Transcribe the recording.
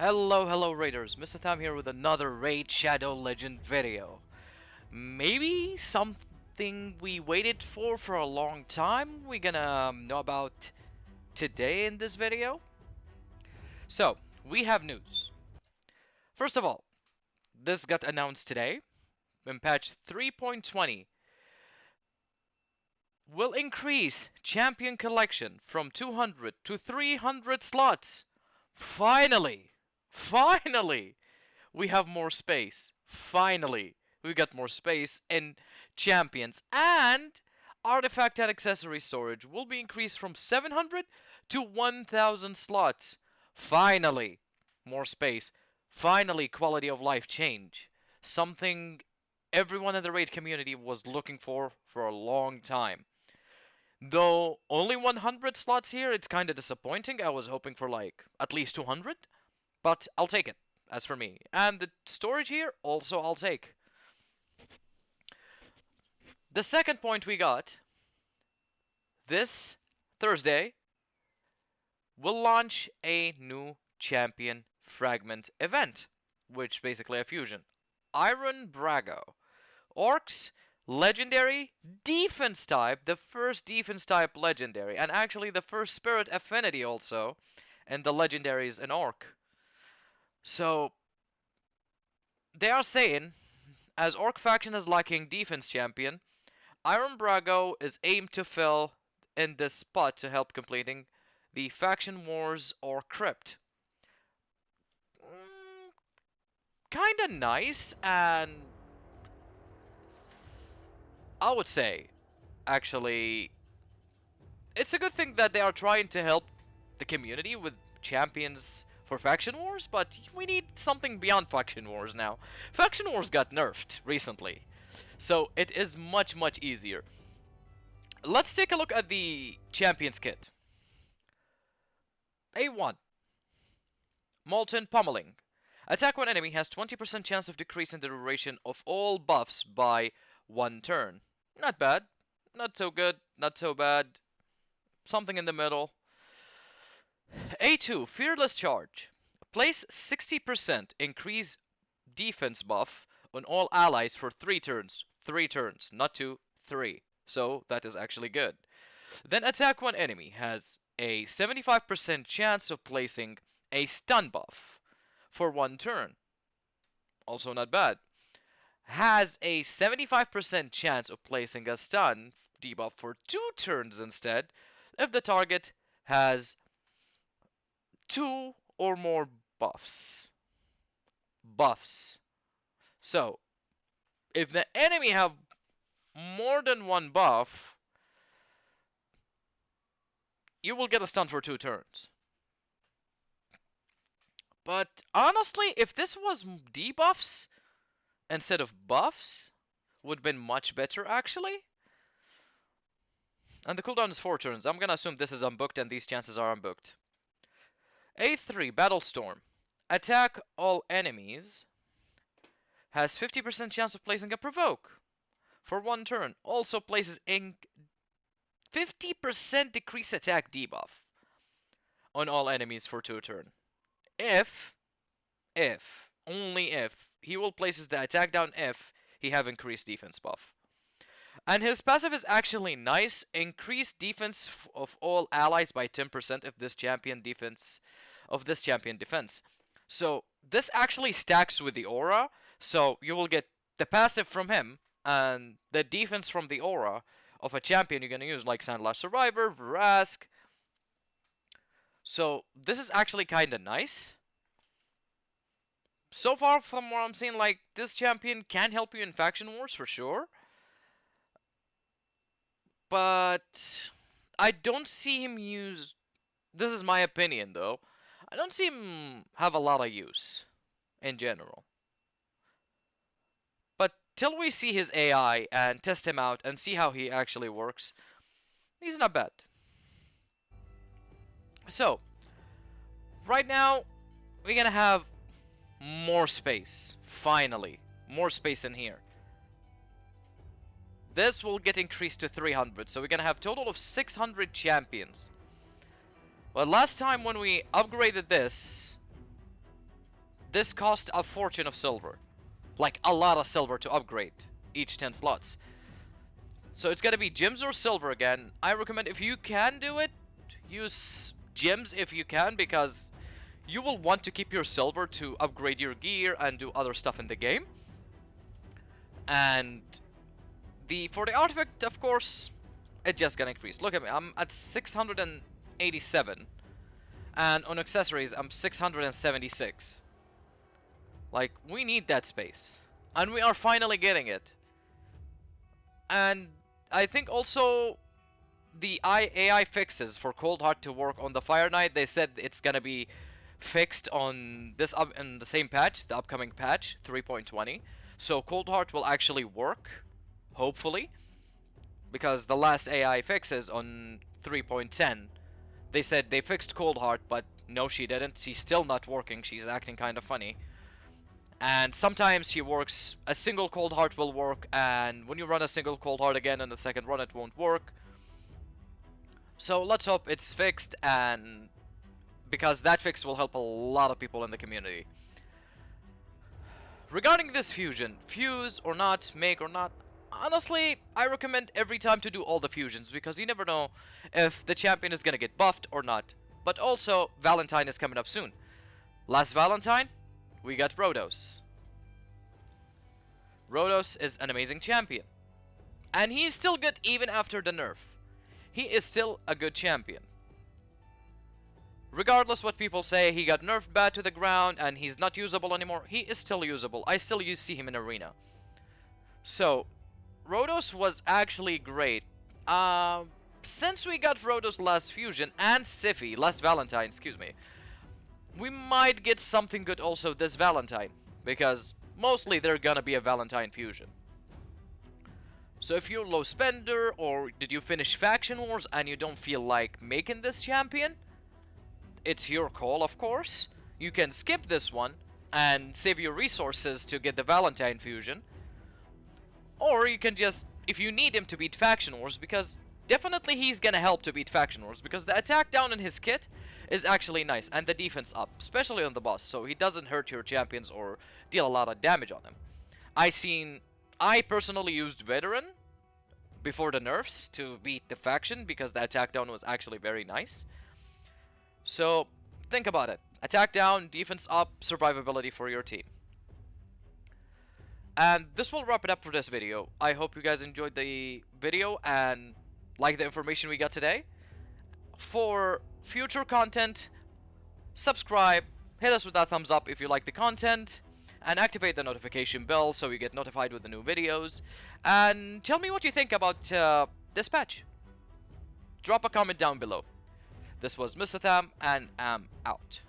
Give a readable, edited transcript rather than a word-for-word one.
Hello Raiders, Mr. Tham here with another Raid Shadow Legend video. Maybe something we waited for a long time we're gonna know about today in this video. So, we have news. First of all, this got announced today. In patch 3.20 will increase champion collection from 200 to 300 slots. Finally! Finally! We have more space. Finally, we got more space in champions. And artifact and accessory storage will be increased from 700 to 1000 slots. Finally, more space. Finally, quality of life change. Something everyone in the raid community was looking for a long time. Though only 100 slots here, it's kind of disappointing. I was hoping for like at least 200. But I'll take it, as for me. And the storage here, also I'll take. The second point we got, this Thursday, we'll launch a new champion fragment event, which basically a fusion. Iron Brago. Orcs, legendary, defense type, the first defense type legendary, and actually the first spirit affinity also, and the legendary is an orc. So, they are saying, as Orc faction is lacking defense champion, Iron Brago is aimed to fill in this spot to help completing the faction wars or crypt. Kinda nice, and I would say, actually, it's a good thing that they are trying to help the community with champions for faction wars, but we need something beyond faction wars now. Faction wars got nerfed recently, so it is much easier. Let's take a look at the champions kit. A1, Molten Pummeling. Attack one enemy has 20% chance of decreasing the duration of all buffs by 1 turn. Not bad. Not so good. Not so bad. Something in the middle. A2, Fearless Charge. Place 60% increase defense buff on all allies for 3 turns. 3 turns, not 2, 3. So that is actually good. Then attack one enemy has a 75% chance of placing a stun buff for 1 turn. Also not bad. Has a 75% chance of placing a stun debuff for 2 turns instead if the target has 2 or more buffs. So, if the enemy have more than 1 buff, you will get a stun for 2 turns. But honestly, if this was debuffs instead of buffs, would have been much better actually. And the cooldown is 4 turns. I'm gonna assume this is unbooked and these chances are unbooked. A3, Battlestorm. Attack all enemies. Has 50% chance of placing a provoke for 1 turn. Also places in 50% decrease attack debuff on all enemies for 2 turn. If, only if, he will places the attack down if he have increased defense buff. And his passive is actually nice. Increase defense of all allies by 10% if this champion defense So this actually stacks with the aura. So you will get the passive from him and the defense from the aura of a champion you're gonna use, like Sandlash Survivor, Vrask. So this is actually kinda nice. So far from what I'm seeing, like, this champion can help you in faction wars for sure. But I don't see him use... This is my opinion though. I don't see him have a lot of use in general. But till we see his AI and test him out and see how he actually works, he's not bad. So, right now, we're gonna have more space. Finally, more space in here. This will get increased to 300, so we're gonna have a total of 600 champions. But last time when we upgraded this, this cost a fortune of silver. Like a lot of silver to upgrade each 10 slots. So it's gonna be gems or silver again. I recommend, if you can do it, use gems if you can, because you will want to keep your silver to upgrade your gear and do other stuff in the game. And for the artifact, of course, it's just gonna increase. Look at me, I'm at 687, and on accessories I'm 676. Like, we need that space, and we are finally getting it. And I think also the AI fixes for Cold Heart to work on the Fire Knight, they said it's gonna be fixed on this in the same patch, the upcoming patch 3.20. So Cold Heart will actually work, hopefully, because the last AI fixes on 3.10, they said they fixed Cold Heart, but no, she didn't. She's still not working. She's acting kind of funny. And sometimes she works, a single Cold Heart will work, and when you run a single Cold Heart again in the second run, it won't work. So let's hope it's fixed, and because that fix will help a lot of people in the community. Regarding this fusion, fuse or not, make or not, honestly, I recommend every time to do all the fusions, because you never know if the champion is gonna get buffed or not. But also, Valentine is coming up soon. Last Valentine, we got Rhodos. Rhodos is an amazing champion. And he's still good even after the nerf. He is still a good champion. Regardless what people say, he got nerfed bad to the ground and he's not usable anymore, he is still usable. I still see him in arena. So, Rhodos was actually great. Since we got Rhodos last fusion and Siphi, last Valentine, excuse me, we might get something good also this Valentine, because mostly they're gonna be a Valentine fusion. So if you're low spender, or did you finish Faction Wars and you don't feel like making this champion, it's your call, of course. You can skip this one and save your resources to get the Valentine fusion. Or you can just, if you need him to beat Faction Wars, because definitely he's gonna help to beat Faction Wars, because the attack down in his kit is actually nice, and the defense up, especially on the boss, so he doesn't hurt your champions or deal a lot of damage on them. I personally used Veteran before the nerfs to beat the faction, because the attack down was actually very nice. So think about it. Attack down, defense up, survivability for your team. And this will wrap it up for this video. I hope you guys enjoyed the video and like the information we got today. For future content, subscribe, hit us with that thumbs up if you like the content, and activate the notification bell so you get notified with the new videos. And tell me what you think about this patch. Drop a comment down below. This was Mr. Tham, and I'm out.